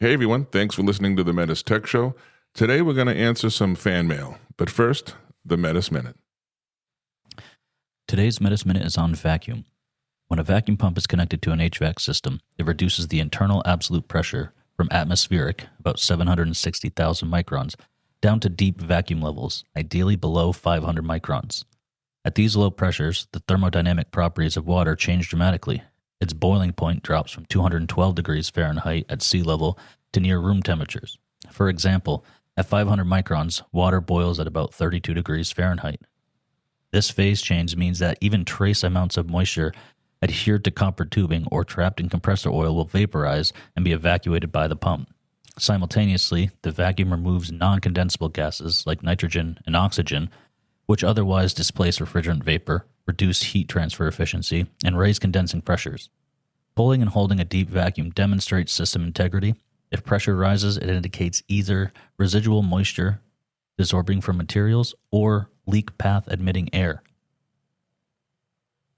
Hey everyone, thanks for listening to the Metis Tech Show. Today we're going to answer some fan mail, but first, the Metis Minute. Today's Metis Minute is on vacuum. When a vacuum pump is connected to an HVAC system, it reduces the internal absolute pressure from atmospheric, about 760,000 microns, down to deep vacuum levels, ideally below 500 microns. At these low pressures, the thermodynamic properties of water change dramatically. Its boiling point drops from 212 degrees Fahrenheit at sea level to near room temperatures. For example, at 500 microns, water boils at about 32 degrees Fahrenheit. This phase change means that even trace amounts of moisture adhered to copper tubing or trapped in compressor oil will vaporize and be evacuated by the pump. Simultaneously, the vacuum removes non-condensable gases like nitrogen and oxygen, which otherwise displace refrigerant vapor, reduce heat transfer efficiency, and raise condensing pressures. Pulling and holding a deep vacuum demonstrates system integrity. If pressure rises, it indicates either residual moisture desorbing from materials or leak path admitting air.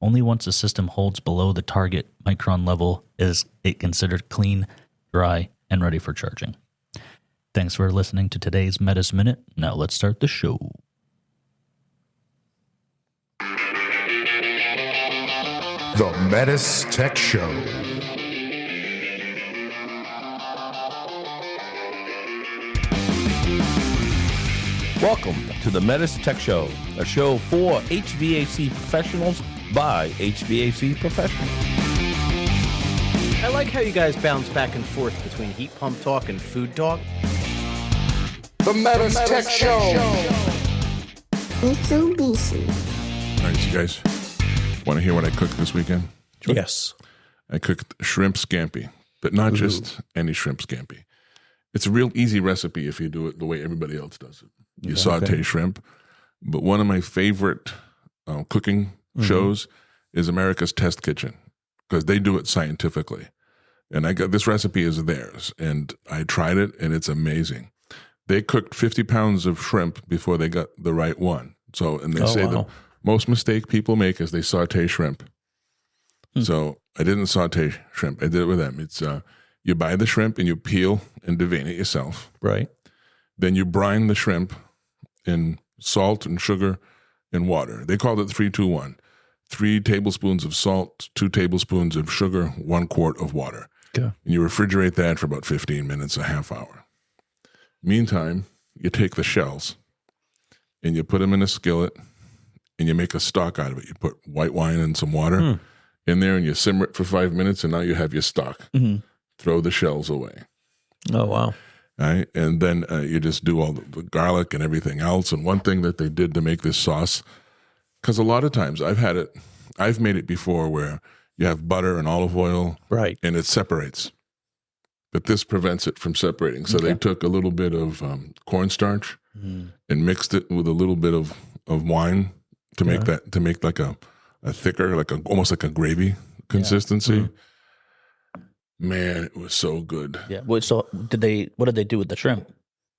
Only once a system holds below the target micron level is it considered clean, dry, and ready for charging. Thanks for listening to today's Metis Minute. Now let's start the show. The Metis Tech Show. Welcome to the Metis Tech Show, a show for HVAC professionals by HVAC professionals. I like how you guys bounce back and forth between heat pump talk and food talk. The Metis Tech Show. All right, so you guys want to hear what I cooked this weekend? Sure. Yes. I cooked shrimp scampi, but not just any shrimp scampi. It's a real easy recipe if you do it the way everybody else does it. You saute shrimp. But one of my favorite cooking shows is America's Test Kitchen because they do it scientifically. And I got this recipe is theirs, and I tried it, and it's amazing. They cooked 50 pounds of shrimp before they got the right one. So, and they say the most mistake people make is they saute shrimp. So I didn't saute shrimp. I did it with them. It's you buy the shrimp and you peel and devein it yourself. Right. Then you brine the shrimp in salt and sugar and water. They called it 3-2-1. 3 tablespoons of salt, 2 tablespoons of sugar, 1 quart of water. Okay. And you refrigerate that for about 15 minutes, a half hour. Meantime, you take the shells and you put them in a skillet and you make a stock out of it. You put white wine and some water in there and you simmer it for 5 minutes and now you have your stock. Throw the shells away. Oh, wow. Right? And then you just do all the garlic and everything else. And one thing that they did to make this sauce, because a lot of times I've made it before where you have butter and olive oil, right, and it separates. But this prevents it from separating. So they took a little bit of cornstarch and mixed it with a little bit of wine to make like a thicker, almost like a gravy consistency. Man, it was so good. Yeah. Well, so what did they do with the shrimp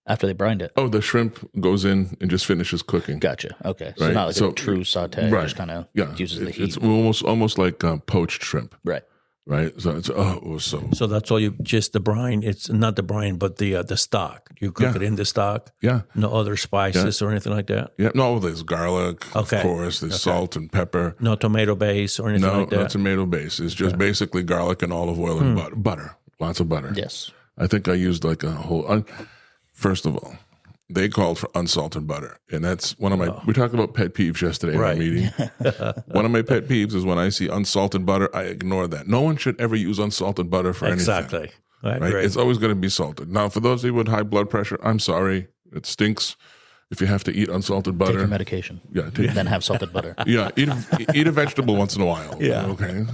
after they brined it? Oh, the shrimp goes in and just finishes cooking. Gotcha. Okay. So Right. not like a true saute. Right. Just kind of uses the heat. It's almost like poached shrimp. Right. Right. So it was so. So that's all just the brine. It's not the brine, but the stock. You cook it in the stock. Yeah. No other spices or anything like that. Yeah. No, there's garlic. Of course. There's salt and pepper. No tomato base or anything like that. No tomato base. It's just basically garlic and olive oil and butter. Lots of butter. Yes. I think I used like a whole. First of all, they called for unsalted butter, and that's one of my. We talked about pet peeves yesterday in our meeting. One of my pet peeves is when I see unsalted butter, I ignore that. No one should ever use unsalted butter for anything. Exactly. Right? It's always going to be salted. Now, for those of you with high blood pressure, I'm sorry. It stinks if you have to eat unsalted butter. Take your medication. Yeah. Then have salted butter. Yeah. Eat a vegetable once in a while. Yeah. Okay.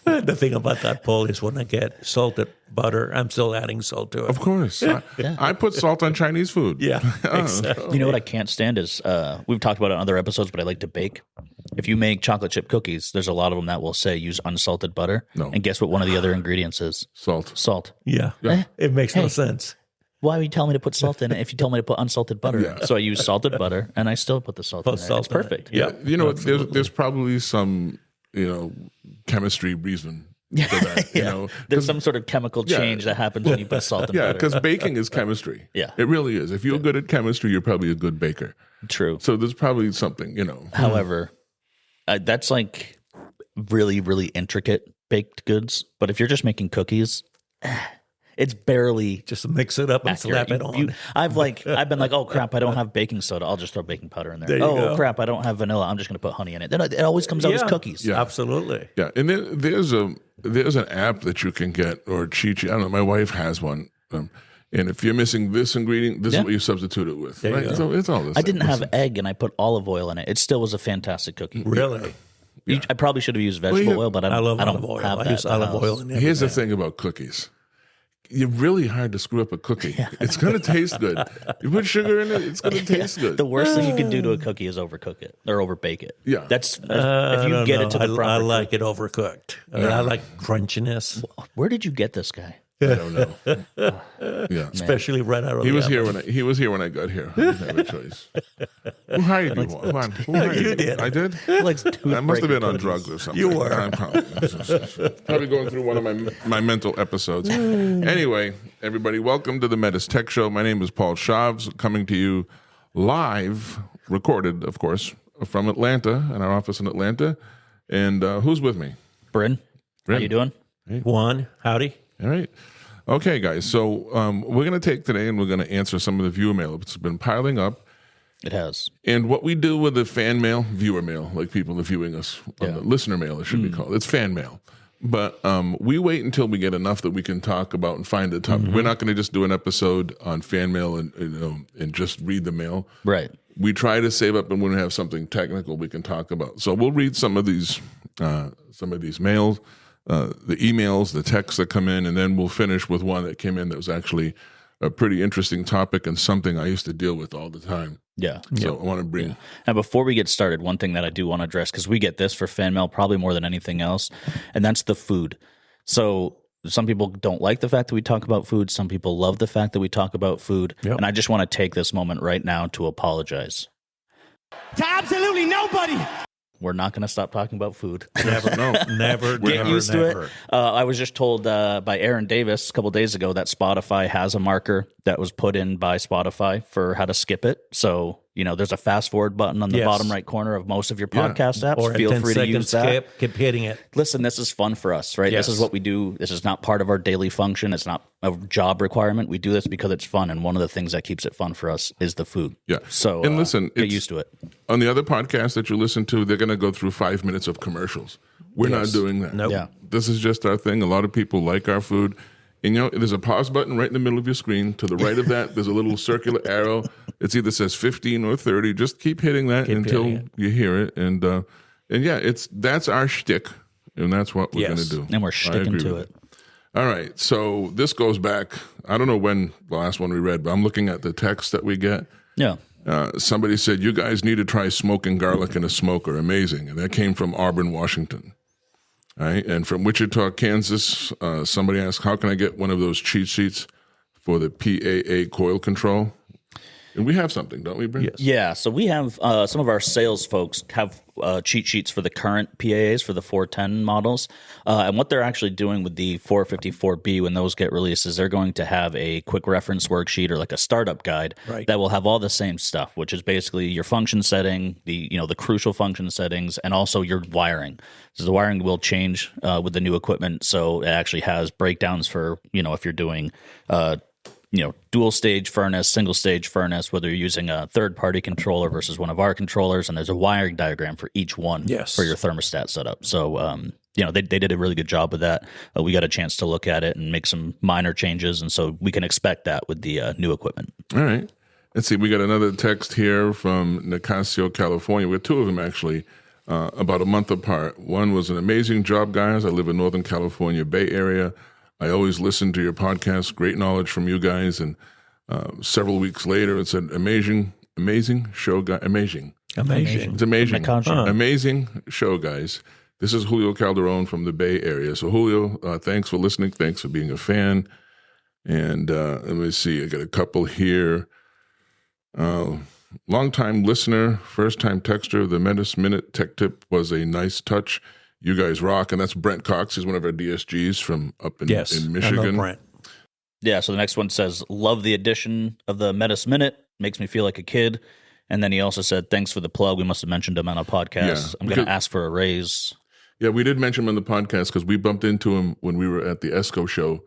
The thing about that, Paul, is when I get salted butter, I'm still adding salt to it. Of course. I put salt on Chinese food. Yeah. Exactly. You know what I can't stand is, we've talked about it on other episodes, but I like to bake. If you make chocolate chip cookies, there's a lot of them that will say use unsalted butter. No. And guess what one of the other ingredients is? Salt. Yeah. It makes no sense. Why would you tell me to put salt in it if you told me to put unsalted butter? Yeah. So I use salted butter, and I still put the salt in there. It's perfect. Yeah. You know, there's probably some, chemistry reason to that, you know. There's some sort of chemical change that happens when you put salt and butter. because baking is chemistry. Yeah. It really is. If you're good at chemistry, you're probably a good baker. True. So there's probably something, you know. However, that's like really, really intricate baked goods. But if you're just making cookies, it's barely Just mix it up and accurate. slap it on. I've been like, oh crap, I don't have baking soda. I'll just throw baking powder in there. There you go. Crap, I don't have vanilla. I'm just going to put honey in it. Then it always comes out as cookies. Yeah. Absolutely. Yeah, and there's an app that you can get, or a cheat sheet. I don't know. My wife has one, and if you're missing this ingredient, this is what you substitute it with. There you Right? go. So it's all this. I didn't have egg, and I put olive oil in it. It still was a fantastic cookie. Really? I probably should have used vegetable oil, but I I don't love olive oil. have I that use in the olive house. oil in everything. Here's the thing about cookies. You're really hard to screw up a cookie. It's going to taste good. You put sugar in it, it's going to taste good. The worst thing you can do to a cookie is overcook it or overbake it. Yeah. That's if I you don't get know. it to the proper. I like it overcooked. I like crunchiness, Where did you get this guy? I don't know. Yeah. especially right out of He the was oven. here when I got here. I didn't have a choice. Who hired you? Juan? Who hired You did. I did. He likes I must have been on toothbreaker drugs cookies. or something. You were. I'm probably going through one of my mental episodes. Anyway, everybody, welcome to the Metis Tech Show. My name is Paul Shavs, coming to you live, recorded, of course, from Atlanta, in our office in Atlanta. And who's with me? Bryn, how you doing? Juan, howdy. All right. Okay, guys. So we're going to take today and we're going to answer some of the viewer mail. It's been piling up. It has. And what we do with the fan mail, viewer mail, like people are viewing us, listener mail, it should be called. It's fan mail. But we wait until we get enough that we can talk about and find a topic. We're not going to just do an episode on fan mail and just read the mail. Right. We try to save up, and when we have something technical we can talk about. So we'll read some of these mails, the emails, the texts that come in, and then we'll finish with one that came in that was actually a pretty interesting topic and something I used to deal with all the time. Yeah. So I want to bring. Now, before we get started, one thing that I do want to address, because we get this for fan mail probably more than anything else, and that's the food. So some people don't like the fact that we talk about food. Some people love the fact that we talk about food. Yep. And I just want to take this moment right now to apologize. To absolutely nobody. We're not going to stop talking about food. Never, never, Get never, used never. to it. I was just told by Aaron Davis a couple days ago that Spotify has a marker that was put in by Spotify for how to skip it. So, there's a fast forward button on the Yes. bottom right corner of most of your podcast apps. Or a Feel 10 free to second use that. skip, keep hitting it. Listen, this is fun for us, right? Yes. This is what we do. This is not part of our daily function. It's not a job requirement. We do this because it's fun. And one of the things that keeps it fun for us is the food. Yeah. So And listen, get it's- used to it. On the other podcast that you listen to, they're going to go through 5 minutes of commercials. We're not doing that. Nope. Yeah. This is just our thing. A lot of people like our food. And there's a pause button right in the middle of your screen. To the right of that, there's a little circular arrow. It either says 15 or 30. Just keep hitting that until hitting you hear it. And yeah, that's our shtick, and that's what we're going to do. And we're I sticking agree to with it. All right. So this goes back. I don't know when the last one we read, but I'm looking at the text that we get. Yeah. Somebody said, you guys need to try smoking garlic in a smoker. Amazing. And that came from Auburn, Washington. All right. And from Wichita, Kansas, somebody asked, how can I get one of those cheat sheets for the PAA coil control? And we have something, don't we, Bryn? Yes. Yeah, so we have some of our sales folks have cheat sheets for the current PAAs for the 410 models. And what they're actually doing with the 454B when those get released is they're going to have a quick reference worksheet or like a startup guide that will have all the same stuff, which is basically your function setting, the crucial function settings, and also your wiring. So the wiring will change with the new equipment. So it actually has breakdowns for, if you're doing dual stage furnace, single stage furnace, whether you're using a third party controller versus one of our controllers, and there's a wiring diagram for each one for your thermostat setup. So, they did a really good job with that. We got a chance to look at it and make some minor changes, and so we can expect that with the new equipment. All right. Let's see. We got another text here from Nicasio, California. We have two of them actually, about a month apart. One was an amazing job, guys. I live in Northern California, Bay Area. I always listen to your podcast. Great knowledge from you guys. And several weeks later, it said, amazing show, guys. Amazing. It's amazing. Amazing show, guys. This is Julio Calderon from the Bay Area. So, Julio, thanks for listening. Thanks for being a fan. And let me see. I got a couple here. Long-time listener, first-time texter. The Metis Minute Tech Tip was a nice touch. You guys rock. And that's Brent Cox. He's one of our DSGs from up in Yes, Michigan. I know Brent. Yeah, so the next one says, love the addition of the Metis Minute. Makes me feel like a kid. And then he also said, thanks for the plug. We must have mentioned him on a podcast. Yeah, I'm going to ask for a raise. Yeah, we did mention him on the podcast because we bumped into him when we were at the ESCO show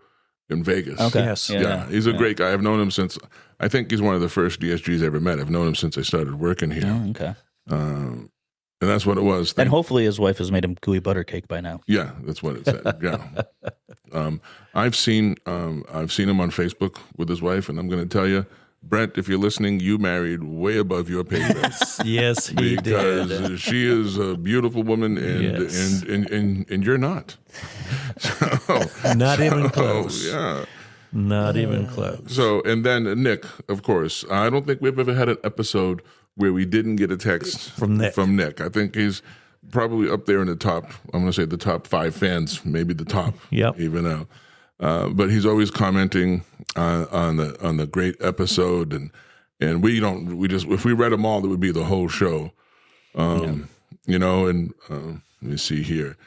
in Vegas. Okay. Yes. Yeah, he's a great guy. I've known him since, I think he's one of the first DSGs I ever met. I've known him since I started working here. Oh, okay. And that's what it was. And hopefully his wife has made him gooey butter cake by now. Yeah, that's what it said. Yeah. I've seen him on Facebook with his wife, and I'm going to tell you, Brent, if you're listening, you married way above your pay grade. Yes, he Because did. she is a beautiful woman, and Yes. and you're not. So, Not even close. yeah. Not even close. So, and then Nick, of course. I don't think we've ever had an episode where we didn't get a text From Nick. I think he's probably up there in the top. I'm going to say the top 5 fans, maybe the top. Yep. Even now. But he's always commenting on the great episode, and we just if we read them all, it would be the whole show. You know, and let me see here.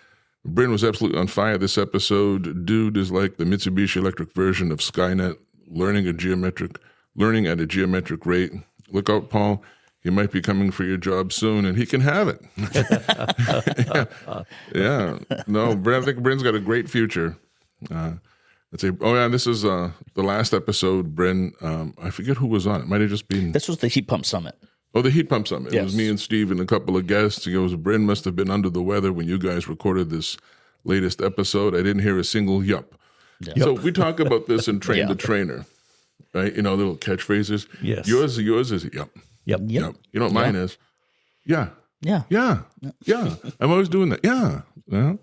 Bryn was absolutely on fire this episode. Dude is like the Mitsubishi Electric version of Skynet, learning at a geometric rate. Look out, Paul. He might be coming for your job soon, and he can have it. Yeah. No, Bryn, I think Bryn's got a great future. Let's say, this is the last episode, Bryn. I forget who was on it. Might have just been... This was the Heat Pump Summit. Oh, the Heat Pump Summit. It was Yes. me and Steve and a couple of guests. He goes, Bryn must have been under the weather when you guys recorded this latest episode. I didn't hear a single yup. Yeah. So we talk about this in Train Yeah. the Trainer, right? You know, little catchphrases. Yes. Yours is yup. Yep. Yup. You know what mine is? Yeah. Yeah. Yeah. Yeah. I'm always doing that. Yeah. Yeah.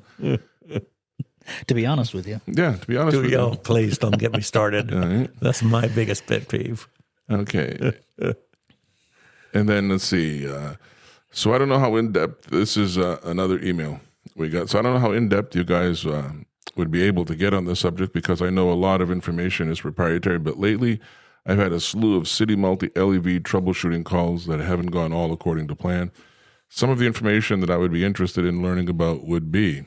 To be honest with you. Yeah. To be honest with you. Oh, please don't get me started. All right. That's my biggest pet peeve. Okay. And then let's see. So I don't know how in depth this is. Another email we got. So I don't know how in depth you guys would be able to get on this subject because I know a lot of information is proprietary. But lately, I've had a slew of City Multi LEV troubleshooting calls that haven't gone all according to plan. Some of the information that I would be interested in learning about would be: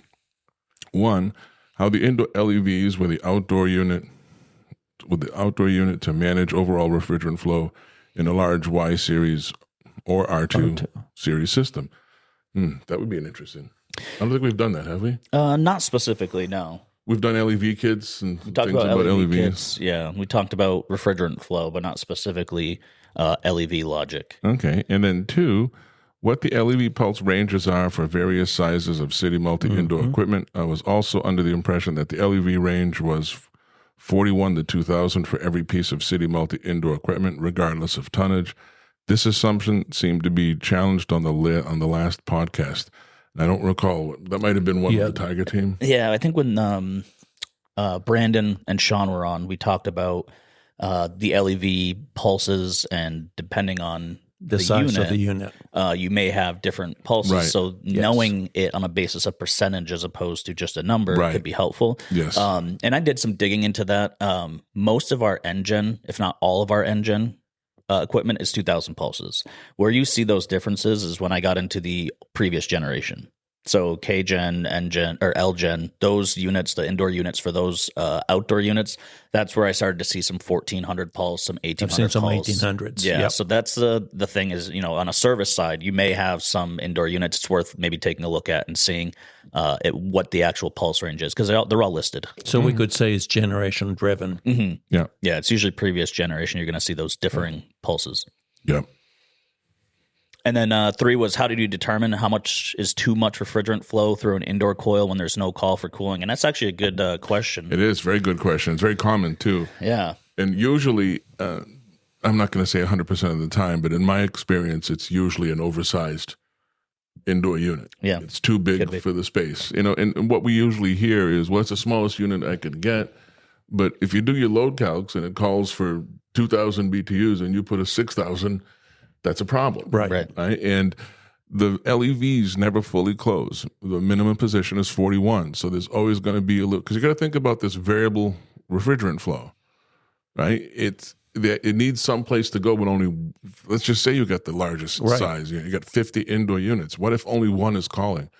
1, how the indoor LEVs with the outdoor unit to manage overall refrigerant flow in a large Y series or R2 series system. That would be an interesting. I don't think we've done that, have we? Not specifically, no. We've done LEV kits and We talked things about LEV LEVs. kits. Yeah, we talked about refrigerant flow, but not specifically LEV logic. Okay, and then 2, what the LEV pulse ranges are for various sizes of City Multi indoor equipment. I was also under the impression that the LEV range was 41 to 2,000 for every piece of City Multi indoor equipment, regardless of tonnage. This assumption seemed to be challenged on the last podcast. And I don't recall. That might have been one of the Tiger team. Yeah, I think when Brandon and Sean were on, we talked about the LEV pulses, and depending on The size unit, of the unit. you may have different pulses. Right. So knowing it on a basis of percentage as opposed to just a number Right. could be helpful. Yes. And I did some digging into that. Most of our engine, if not all of our engine equipment, is 2,000 pulses. Where you see those differences is when I got into the previous generation. So K-Gen, N-Gen, or L-Gen, those units, the indoor units for those outdoor units, that's where I started to see some 1,400 pulse, some 1,800 I've seen some pulse. 1800s. Yeah, Yep. so that's the thing is, on a service side, you may have some indoor units. It's worth maybe taking a look at and seeing what the actual pulse range is, because they're all listed. So we could say it's generation driven. Yeah. Yeah, it's usually previous generation. You're going to see those differing pulses. Yeah. And then 3 was, how did you determine how much is too much refrigerant flow through an indoor coil when there's no call for cooling? And that's actually a good question. It is. Very good question. It's very common, too. Yeah. And usually, I'm not going to say 100% of the time, but in my experience, it's usually an oversized indoor unit. Yeah. It's too big for the space. And what we usually hear is, well, it's the smallest unit I could get. But if you do your load calcs and it calls for 2,000 BTUs and you put a 6,000, that's a problem. Right. And the LEVs never fully close. The minimum position is 41. So there's always going to be a little, because you got to think about this variable refrigerant flow, right? It needs some place to go, but only, let's just say you got the largest size. You got 50 indoor units. What if only one is calling?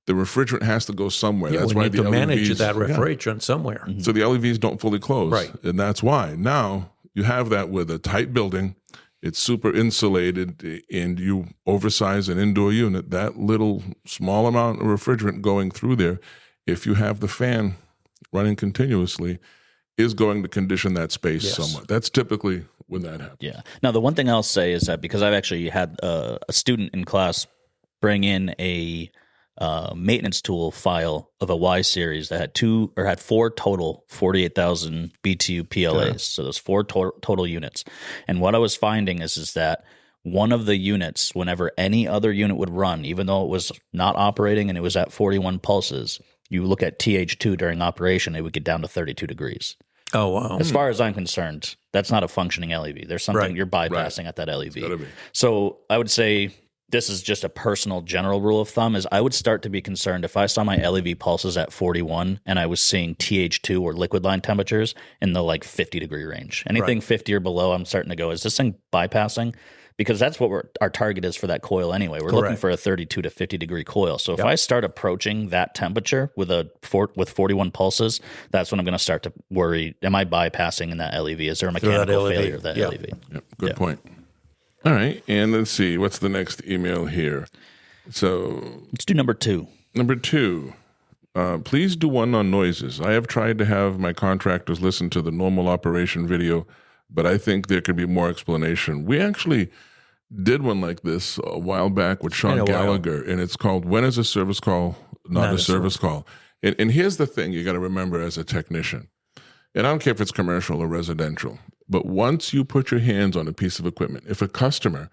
the refrigerant has to go somewhere. Yeah, That's we why need the to manage LEVs that refrigerant somewhere. So the LEVs don't fully close. Right. And that's why. Now you have that with a tight building. It's super insulated, and you oversize an indoor unit. That little small amount of refrigerant going through there, if you have the fan running continuously, is going to condition that space somewhat. That's typically when that happens. Yeah. Now, the one thing I'll say is that because I've actually had a student in class bring in a maintenance tool file of a Y series that had four total 48,000 BTU PLAs. Yeah. So those four total units. And what I was finding is that one of the units, whenever any other unit would run, even though it was not operating and it was at 41 pulses, you look at TH2 during operation, it would get down to 32 degrees. Oh, wow. As far as I'm concerned, that's not a functioning LEV. There's something you're bypassing at that LEV. So I would say this is just a personal general rule of thumb is I would start to be concerned if I saw my LEV pulses at 41 and I was seeing TH2 or liquid line temperatures in the like 50 degree range. Anything 50 or below, I'm starting to go, is this thing bypassing? Because that's what our target is for that coil anyway. We're looking for a 32 to 50 degree coil. So if I start approaching that temperature with 41 pulses, that's when I'm going to start to worry, am I bypassing in that LEV? Is there a mechanical failure of that LEV? Yep. Good point. All right. And let's see. What's the next email here? So let's do number 2. Number 2. Please do one on noises. I have tried to have my contractors listen to the normal operation video, but I think there could be more explanation. We actually did one like this a while back with Sean Gallagher, and it's called When is a Service Call Not a Service Call? And here's the thing you got to remember as a technician, and I don't care if it's commercial or residential, but once you put your hands on a piece of equipment, if a customer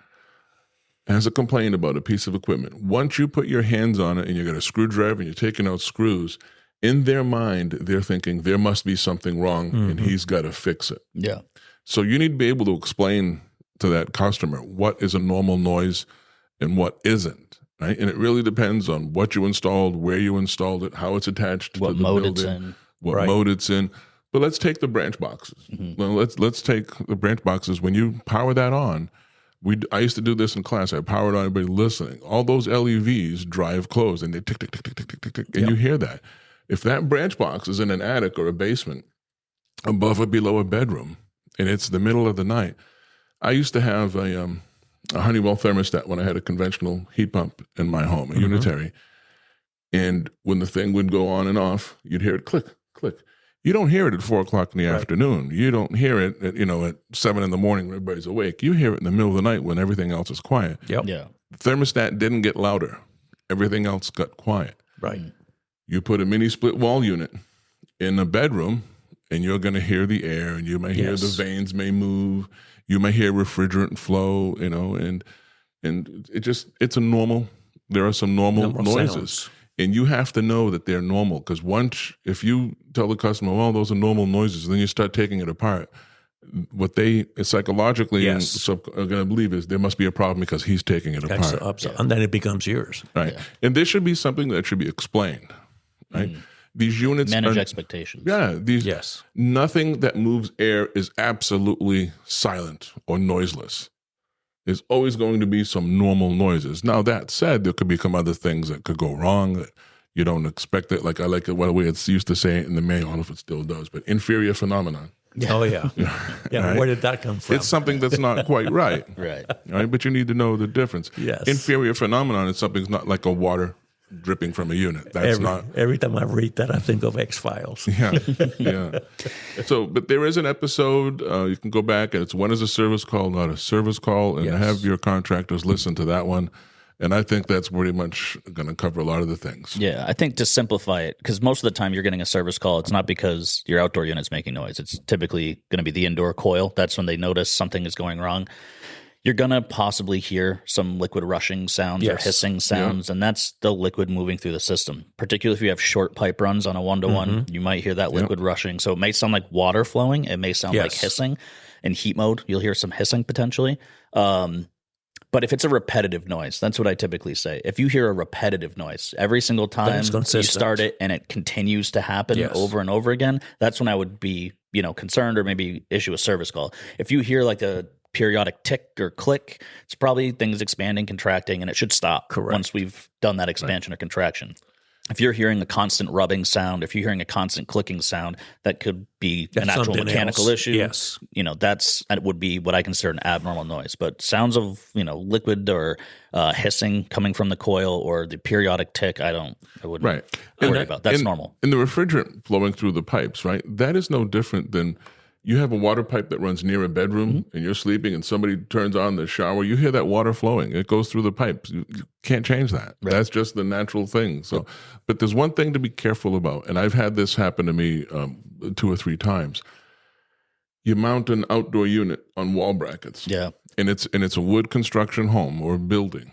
has a complaint about a piece of equipment, once you put your hands on it and you got a screwdriver and you're taking out screws, in their mind, they're thinking there must be something wrong and he's got to fix it. Yeah. So you need to be able to explain to that customer what is a normal noise and what isn't, right? And it really depends on what you installed, where you installed it, how it's attached to the building, it's in. What mode it's in. But let's take the branch boxes. Well, let's take the branch boxes. When you power that on, I used to do this in class. I powered on, everybody listening. All those LEVs drive closed, and they tick, tick, tick, tick, tick, tick, tick, tick, and you hear that. If that branch box is in an attic or a basement, above or below a bedroom, and it's the middle of the night, I used to have a Honeywell thermostat when I had a conventional heat pump in my home, a unitary. And when the thing would go on and off, you'd hear it click, click. You don't hear it at 4 o'clock in the afternoon. You don't hear it at 7 in the morning when everybody's awake. You hear it in the middle of the night when everything else is quiet. Yep. Yeah. The thermostat didn't get louder. Everything else got quiet. Right. You put a mini split wall unit in a bedroom, and you're going to hear the air, and you might hear the vanes may move. You might hear refrigerant flow, and it's a normal. There are some normal noises. Sounds. And you have to know that they're normal, because if you tell the customer, well, those are normal noises, then you start taking it apart. What they psychologically are going to believe is there must be a problem because he's taking it apart. And then it becomes yours. Right. Yeah. And this should be something that should be explained. Right. These units manage expectations. Yeah. Nothing that moves air is absolutely silent or noiseless. There's always going to be some normal noises. Now, that said, there could be some other things that could go wrong that you don't expect it. Like I like it, the way it's used to say it in the mail. I don't know if it still does, but inferior phenomenon. Oh, yeah. Right? Where did that come from? It's something that's not quite right. Right. But you need to know the difference. Yes. Inferior phenomenon is something that's not like a water dripping from a unit. That's every time I read that, I think of X-Files. Yeah. So, but there is an episode, you can go back, and it's When is a Service Call Not a Service Call, and have your contractors listen to that one. And I think that's pretty much going to cover a lot of the things. Yeah, I think to simplify it, because most of the time you're getting a service call, it's not because your outdoor unit's making noise. It's typically going to be the indoor coil. That's when they notice something is going wrong. You're going to possibly hear some liquid rushing sounds or hissing sounds, and that's the liquid moving through the system. Particularly if you have short pipe runs on a one-to-one, you might hear that liquid rushing. So it may sound like water flowing. It may sound like hissing. In heat mode, you'll hear some hissing potentially. But if it's a repetitive noise, that's what I typically say. If you hear a repetitive noise every single time you start it and it continues to happen over and over again, that's when I would be, concerned or maybe issue a service call. If you hear like a periodic tick or click, it's probably things expanding, contracting, and it should stop once we've done that expansion or contraction. if you're hearing a constant rubbing sound, if you're hearing a constant clicking sound, that could be an actual mechanical issue. Yes. That would be what I consider an abnormal noise. But sounds of, liquid or hissing coming from the coil or the periodic tick, I wouldn't worry about. That's normal. And the refrigerant flowing through the pipes, right? That is no different than you have a water pipe that runs near a bedroom and you're sleeping and somebody turns on the shower. You hear that water flowing. It goes through the pipes. You can't change that. Right. That's just the natural thing. So, but there's one thing to be careful about, and I've had this happen to me 2 or 3 times. You mount an outdoor unit on wall brackets. Yeah. And it's a wood construction home or building,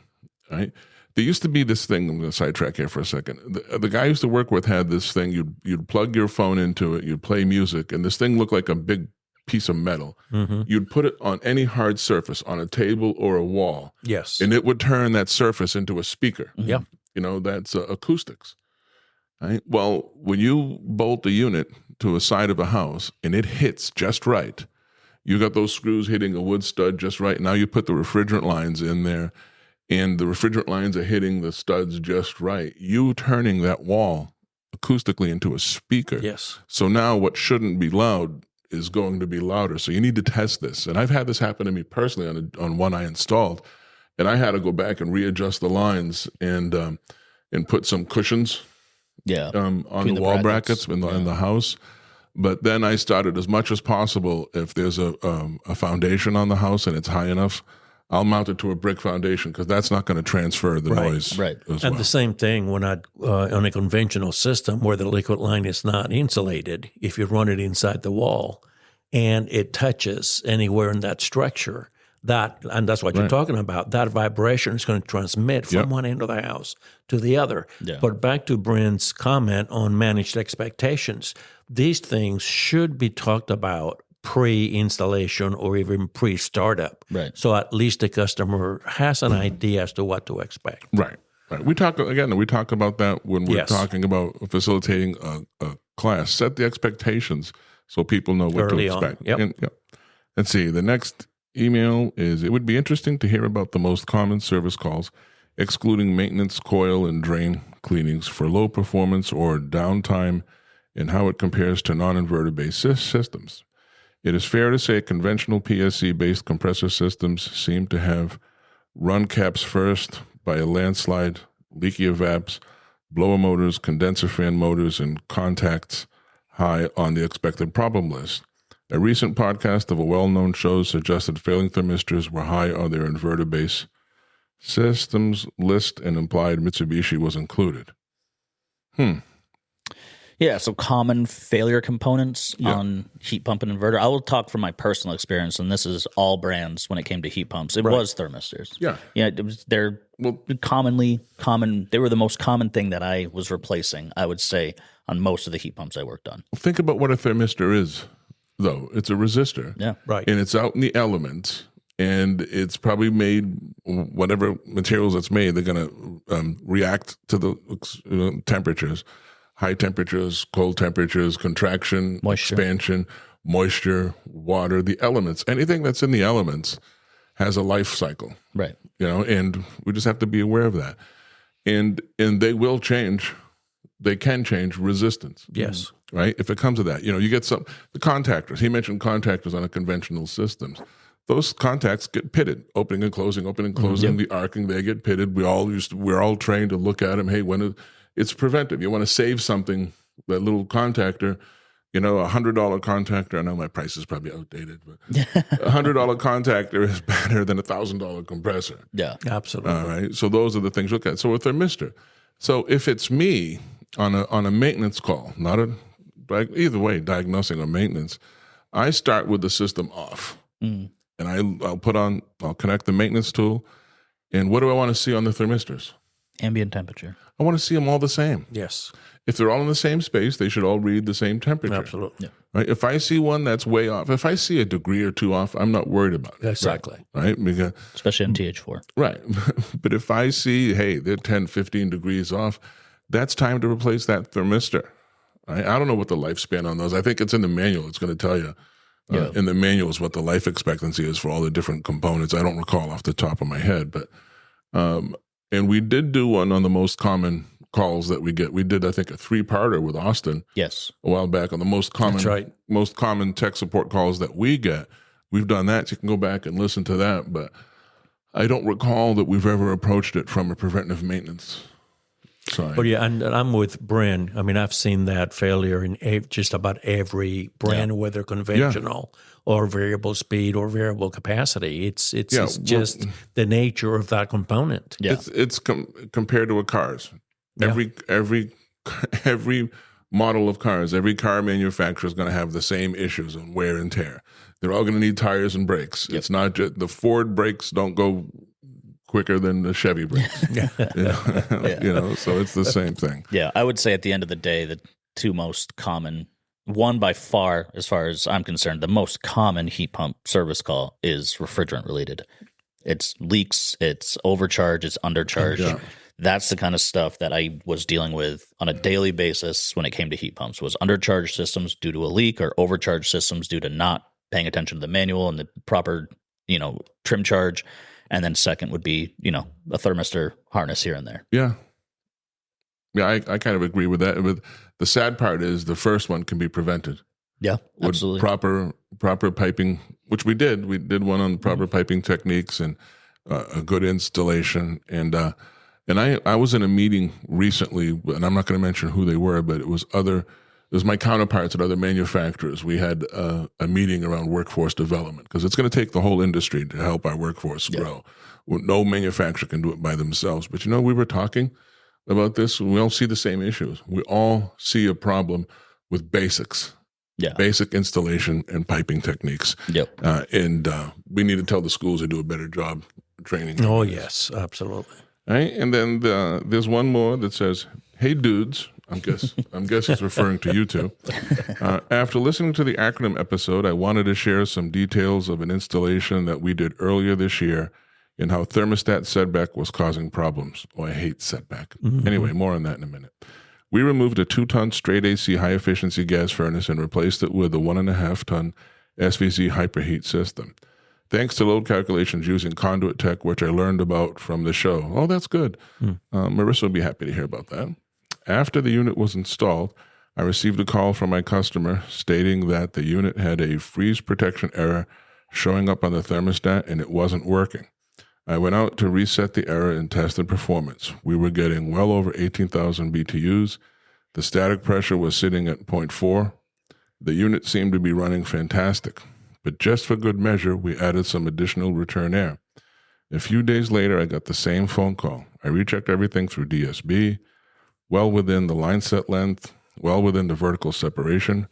right? There used to be this thing. I'm going to sidetrack here for a second. The guy I used to work with had this thing. You'd plug your phone into it. You'd play music, and this thing looked like a big piece of metal. Mm-hmm. You'd put it on any hard surface, on a table or a wall. Yes, and it would turn that surface into a speaker. Yep. That's acoustics. Right. Well, when you bolt a unit to a side of a house and it hits just right, you got those screws hitting a wood stud just right. Now you put the refrigerant lines in there. And the refrigerant lines are hitting the studs just right. You turning that wall acoustically into a speaker. Yes. So now what shouldn't be loud is going to be louder. So you need to test this. And I've had this happen to me personally on one I installed. And I had to go back and readjust the lines and put some cushions on the wall brackets in the house. But then I started, as much as possible, if there's a foundation on the house and it's high enough, I'll mount it to a brick foundation because that's not going to transfer the noise. Right. And the same thing when on a conventional system where the liquid line is not insulated, if you run it inside the wall and it touches anywhere in that structure, and that's what you're talking about, that vibration is going to transmit from one end of the house to the other. Yeah. But back to Bryn's comment on managed expectations, these things should be talked about pre-installation or even pre-startup. Right. So at least the customer has an idea as to what to expect. Right. We talk about that when we're talking about facilitating a class. Set the expectations so people know what early to expect. On. Yep. Let's see. The next email is, it would be interesting to hear about the most common service calls, excluding maintenance, coil, and drain cleanings for low performance or downtime, and how it compares to non-inverter-based systems. It is fair to say conventional PSC-based compressor systems seem to have run caps first by a landslide, leaky evapes, blower motors, condenser fan motors, and contacts high on the expected problem list. A recent podcast of a well-known show suggested failing thermistors were high on their inverter-based systems list and implied Mitsubishi was included. Yeah, so common failure components on heat pump and inverter. I will talk from my personal experience, and this is all brands when it came to heat pumps. It was thermistors. Yeah. They're commonly common. They were the most common thing that I was replacing, I would say, on most of the heat pumps I worked on. Think about what a thermistor is, though. It's a resistor. Yeah. Right. And it's out in the elements, and it's probably made, whatever materials it's made, they're going to react to the temperatures. High temperatures, cold temperatures, contraction, moisture. Expansion, moisture, water, the elements. Anything that's in the elements has a life cycle. Right. And we just have to be aware of that. And they will change. They can change resistance. Yes. Right? If it comes to that. You get the contactors. He mentioned contactors on a conventional systems. Those contacts get pitted, opening and closing, the arcing, they get pitted. We're all trained to look at them. Hey, it's preventive. You want to save something, that little contactor, $100 contactor. I know my price is probably outdated, but $100 contactor is better than $1,000 compressor. Yeah, absolutely. All right. So those are the things you look at. So a thermistor. So if it's me on a maintenance call, either way, diagnosing or maintenance, I start with the system off, and I'll connect the maintenance tool, and what do I want to see on the thermistors? Ambient temperature. I want to see them all the same. Yes. If they're all in the same space, they should all read the same temperature. Absolutely. Yeah. Right? If I see one that's way off, if I see a degree or two off, I'm not worried about it. Exactly. Right? Because, especially in TH4. Right. But if I see, hey, they're 10, 15 degrees off, that's time to replace that thermistor. Right? I don't know what the lifespan on those. I think it's in the manual. It's going to tell you in the manual is what the life expectancy is for all the different components. I don't recall off the top of my head, but and we did do one on the most common calls that we get. We did, I think, a 3-parter with Austin Yes. a while back on the most common tech support calls that we get. We've done that, so you can go back and listen to that. But I don't recall that we've ever approached it from a preventive maintenance side. But yeah, and I'm with Bryn. I mean, I've seen that failure in just about every brand, whether conventional or variable speed or variable capacity. It's just the nature of that component. Yeah. It's compared to a cars. Every model of cars, every car manufacturer is going to have the same issues on wear and tear. They're all going to need tires and brakes. Yep. It's not just the Ford brakes don't go quicker than the Chevy brakes. So it's the same thing. Yeah, I would say at the end of the day, the two most common, one by far, as far as I'm concerned, the most common heat pump service call is refrigerant related. It's leaks, it's overcharge, it's undercharge. Yeah. That's the kind of stuff that I was dealing with on a daily basis when it came to heat pumps, was undercharged systems due to a leak or overcharged systems due to not paying attention to the manual and the proper, trim charge. And then second would be, a thermistor harness here and there. Yeah. Yeah, I kind of agree with that. But the sad part is the first one can be prevented. Yeah, absolutely. With proper piping, which we did. We did one on proper piping techniques and a good installation. And I was in a meeting recently, and I'm not going to mention who they were, but it was my counterparts at other manufacturers. We had a meeting around workforce development because it's going to take the whole industry to help our workforce grow. Well, no manufacturer can do it by themselves. But we were talking about this, and we all see the same issues. We all see a problem with basics, basic installation and piping techniques. Yep. And we need to tell the schools to do a better job training. Oh, yes, absolutely. Right? And then there's one more that says, "Hey, dudes." I guess it's referring to you two. After listening to the acronym episode, I wanted to share some details of an installation that we did earlier this year and how thermostat Setback was causing problems. Oh, I hate Setback. Mm-hmm. Anyway, more on that in a minute. We removed a 2-ton straight AC high-efficiency gas furnace and replaced it with a 1.5-ton SVC hyperheat system. Thanks to load calculations using conduit tech, which I learned about from the show. Oh, that's good. Marissa will be happy to hear about that. After the unit was installed, I received a call from my customer stating that the unit had a freeze protection error showing up on the thermostat and it wasn't working. I went out to reset the error and tested performance. We were getting well over 18,000 BTUs. The static pressure was sitting at 0.4. The unit seemed to be running fantastic, but just for good measure, we added some additional return air. A few days later, I got the same phone call. I rechecked everything through DSB, well within the line set length, well within the vertical separation.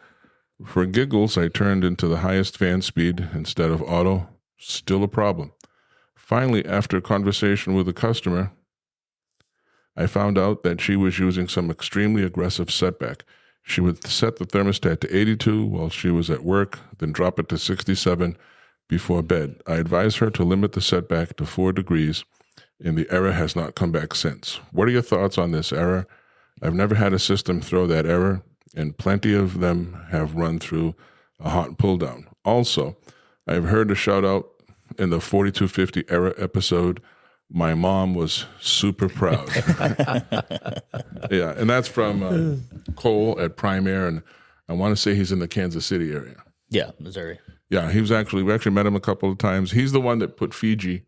For giggles, I turned into the highest fan speed instead of auto. Still a problem. Finally, after a conversation with a customer, I found out that she was using some extremely aggressive setback. She would set the thermostat to 82 while she was at work, then drop it to 67 before bed. I advised her to limit the setback to 4 degrees, and the error has not come back since. What are your thoughts on this error? I've never had a system throw that error, and plenty of them have run through a hot pull down. Also, I've heard a shout out in the 4250 error episode. My mom was super proud. Yeah, and that's from Cole at Prime Air, and I want to say he's in the Kansas City area. Yeah, Missouri. Yeah, we actually met him a couple of times. He's the one that put Fiji.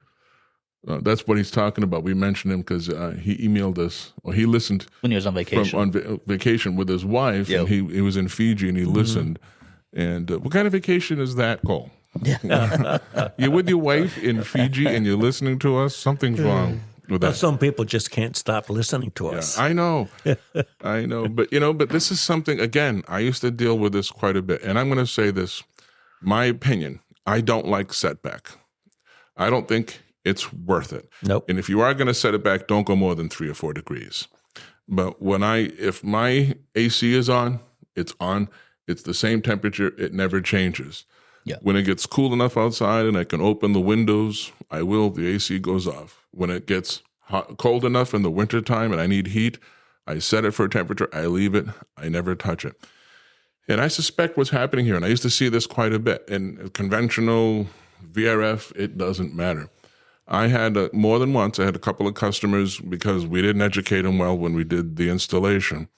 That's what he's talking about. We mentioned him because he emailed us. Well, he listened when he was on vacation. On vacation with his wife, and he was in Fiji and he listened. And what kind of vacation is that, Cole? Yeah. You're with your wife in Fiji and you're listening to us? Something's wrong with that. Some people just can't stop listening to us. I know. I know. But this is something, again, I used to deal with this quite a bit. And I'm going to say this, my opinion, I don't like Setback. I don't think it's worth it. Nope. And if you are going to set it back, don't go more than 3 or 4 degrees. But if my AC is on, it's on. It's the same temperature. It never changes. Yeah. When it gets cool enough outside and I can open the windows, I will. The AC goes off. When it gets cold enough in the wintertime and I need heat, I set it for a temperature. I leave it. I never touch it. And I suspect what's happening here, and I used to see this quite a bit, in conventional VRF, it doesn't matter. I had more than once, I had a couple of customers, because we didn't educate them well when we did the installation.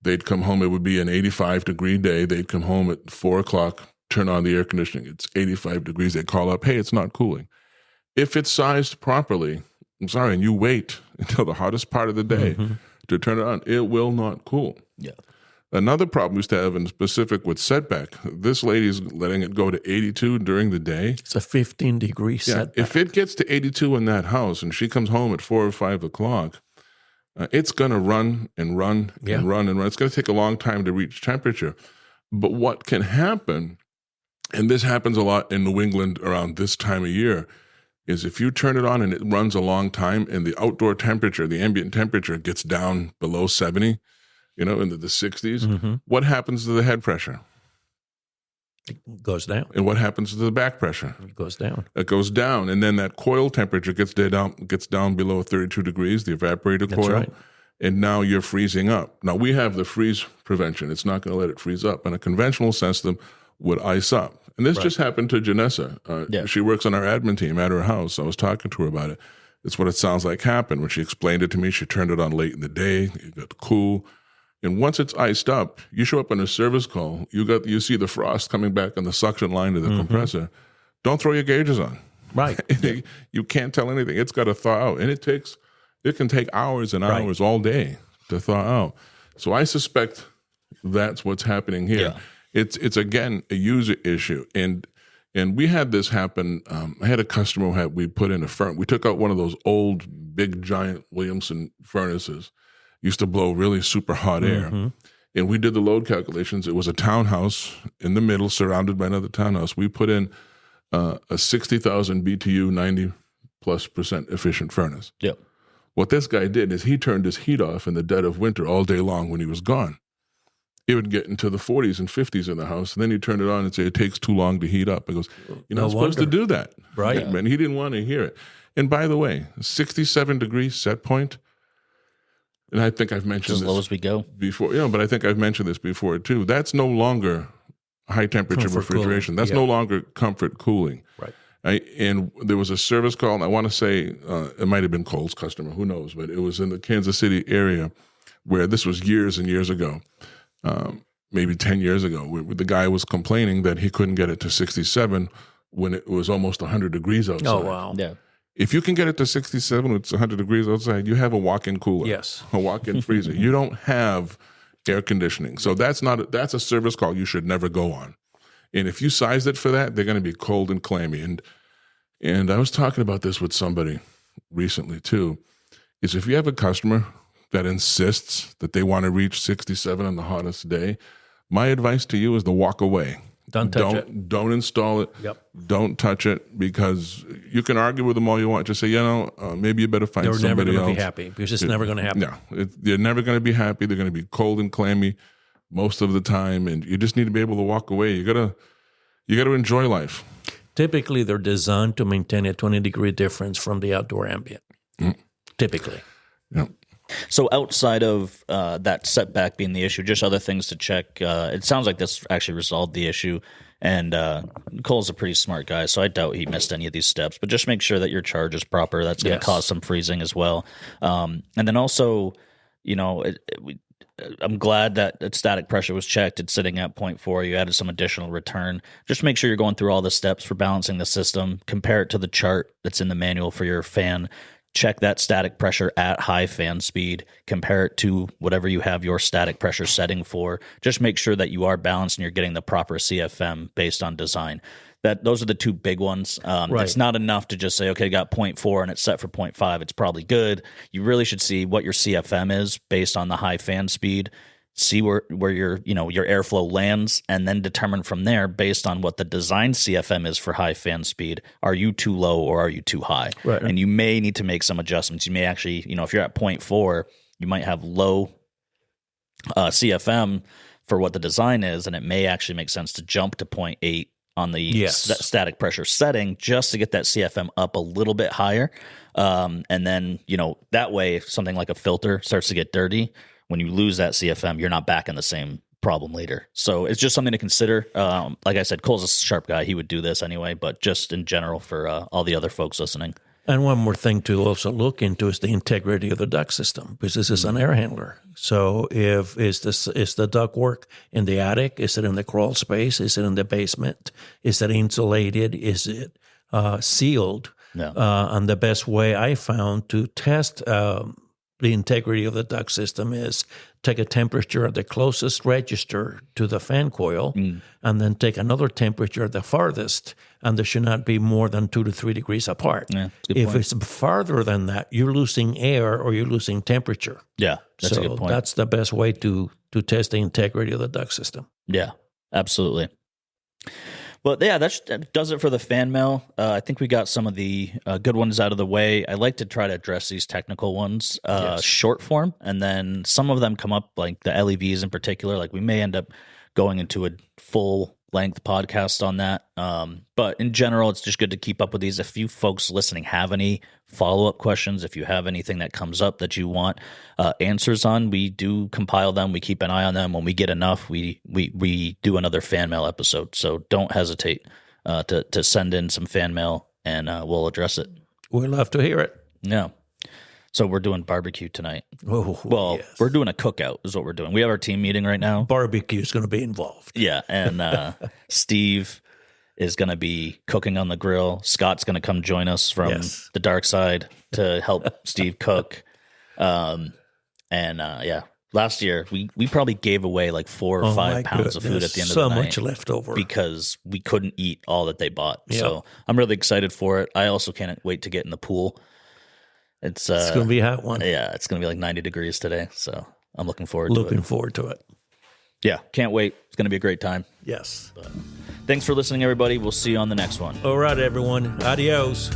They'd come home, it would be an 85-degree day. They'd come home at 4 o'clock, turn on the air conditioning. It's 85 degrees. They'd call up, hey, it's not cooling. If it's sized properly, I'm sorry, and you wait until the hottest part of the day to turn it on, it will not cool. Yeah. Another problem we used to have in specific with Setback, this lady's letting it go to 82 during the day. It's a 15-degree setback. If it gets to 82 in that house and she comes home at 4 or 5 o'clock, it's going to run and run and run and run. It's going to take a long time to reach temperature. But what can happen, and this happens a lot in New England around this time of year, is if you turn it on and it runs a long time and the outdoor temperature, the ambient temperature gets down below 70, into the 60s, what happens to the head pressure? It goes down. And what happens to the back pressure? It goes down. It goes down. And then that coil temperature gets down below 32 degrees, the evaporator coil. Right. And now you're freezing up. Now, we have the freeze prevention. It's not going to let it freeze up. And a conventional system would ice up. And this just happened to Janessa. She works on our admin team at her house. I was talking to her about it. It's what it sounds like happened. When she explained it to me, she turned it on late in the day. It got cool. And once it's iced up, you show up on a service call, you see the frost coming back on the suction line of the compressor. Don't throw your gauges on. Right. You can't tell anything. It's got to thaw out. And it can take hours and hours all day to thaw out. So I suspect that's what's happening here. Yeah. It's again, a user issue. And we had this happen. I had a customer we put in we took out one of those old, big, giant Williamson furnaces. Used to blow really super hot air. And we did the load calculations. It was a townhouse in the middle, surrounded by another townhouse. We put in a 60,000 BTU, 90+% efficient furnace. Yep. What this guy did is he turned his heat off in the dead of winter all day long when he was gone. It would get into the 40s and 50s in the house, and then he'd turn it on and say, it takes too long to heat up. He goes, you're not supposed to do that. Right. And he didn't want to hear it. And by the way, 67 degrees set point, and I think I've mentioned as low as we go before. But I think I've mentioned this before too. That's no longer high temperature refrigeration. That's no longer comfort cooling. Right. And there was a service call, and I want to say it might have been Cole's customer, who knows? But it was in the Kansas City area where this was years and years ago, maybe 10 years ago, where the guy was complaining that he couldn't get it to 67 when it was almost 100 degrees outside. Oh, wow. Yeah. If you can get it to 67 when it's 100 degrees outside, you have a walk-in cooler. Yes. A walk-in freezer. You don't have air conditioning. So that's a service call you should never go on. And if you sized it for that, they're going to be cold and clammy. And I was talking about this with somebody recently too, is if you have a customer that insists that they want to reach 67 on the hottest day, my advice to you is to walk away. Don't touch it. Don't install it. Yep. Don't touch it, because you can argue with them all you want. Just say, maybe you better find somebody else. They're never going to be happy, because it's never going to happen. Yeah, they're never going to be happy. They're going to be cold and clammy most of the time, and you just need to be able to walk away. You gotta enjoy life. Typically, they're designed to maintain a 20-degree difference from the outdoor ambient. Typically. Yeah. So outside of that setback being the issue, just other things to check. It sounds like this actually resolved the issue. And Cole's a pretty smart guy, so I doubt he missed any of these steps. But just make sure that your charge is proper. That's going to cause some freezing as well. And then also, I'm glad that static pressure was checked. It's sitting at 0.4. You added some additional return. Just make sure you're going through all the steps for balancing the system. Compare it to the chart that's in the manual for your fan. Check that static pressure at high fan speed. Compare it to whatever you have your static pressure setting for. Just make sure that you are balanced and you're getting the proper CFM based on design. Those are the two big ones. Right. It's not enough to just say, okay, got 0.4 and it's set for 0.5. It's probably good. You really should see what your CFM is based on the high fan speed. See where your airflow lands, and then determine from there based on what the design CFM is for high fan speed. Are you too low or are you too high? Right. And you may need to make some adjustments. You may actually, if you're at 0.4, you might have low CFM for what the design is, and it may actually make sense to jump to 0.8 on the static pressure setting just to get that CFM up a little bit higher. And then, that way, if something like a filter starts to get dirty, when you lose that CFM, you're not back in the same problem later. So it's just something to consider. Like I said, Cole's a sharp guy. He would do this anyway, but just in general for all the other folks listening. And one more thing to also look into is the integrity of the duct system, because this is an air handler. So is the duct work in the attic? Is it in the crawl space? Is it in the basement? Is it insulated? Is it sealed? No. And the best way I found to test the integrity of the duct system is take a temperature at the closest register to the fan coil and then take another temperature at the farthest, and there should not be more than 2 to 3 degrees apart. Yeah, good if point. it's farther than that, you're losing air or you're losing temperature. Yeah, that's a good point. That's the best way to test the integrity of the duct system. Yeah, absolutely. Well, yeah, that does it for the fan mail. I think we got some of the good ones out of the way. I like to try to address these technical ones short form, and then some of them come up, like the LEVs in particular. Like we may end up going into a full length podcast on that. But in general, it's just good to keep up with these. If you folks listening have any follow-up questions, if you have anything that comes up that you want answers on, we do compile them. We keep an eye on them. When we get enough, we do another fan mail episode. So don't hesitate to send in some fan mail, and we'll address it. We'd love to hear it. Yeah. So we're doing barbecue tonight. Oh, well, yes. We're doing a cookout is what we're doing. We have our team meeting right now. Barbecue is going to be involved. Yeah, and Steve is going to be cooking on the grill. Scott's going to come join us from the dark side to help Steve cook. Last year we probably gave away like 4 or 5 pounds of food at the end of the night. So much left over because we couldn't eat all that they bought. Yep. So I'm really excited for it. I also can't wait to get in the pool. It's going to be a hot one. Yeah, it's going to be like 90 degrees today. So I'm looking forward to it. Looking forward to it. Yeah, can't wait. It's going to be a great time. Yes. Thanks for listening, everybody. We'll see you on the next one. All right, everyone. Adios.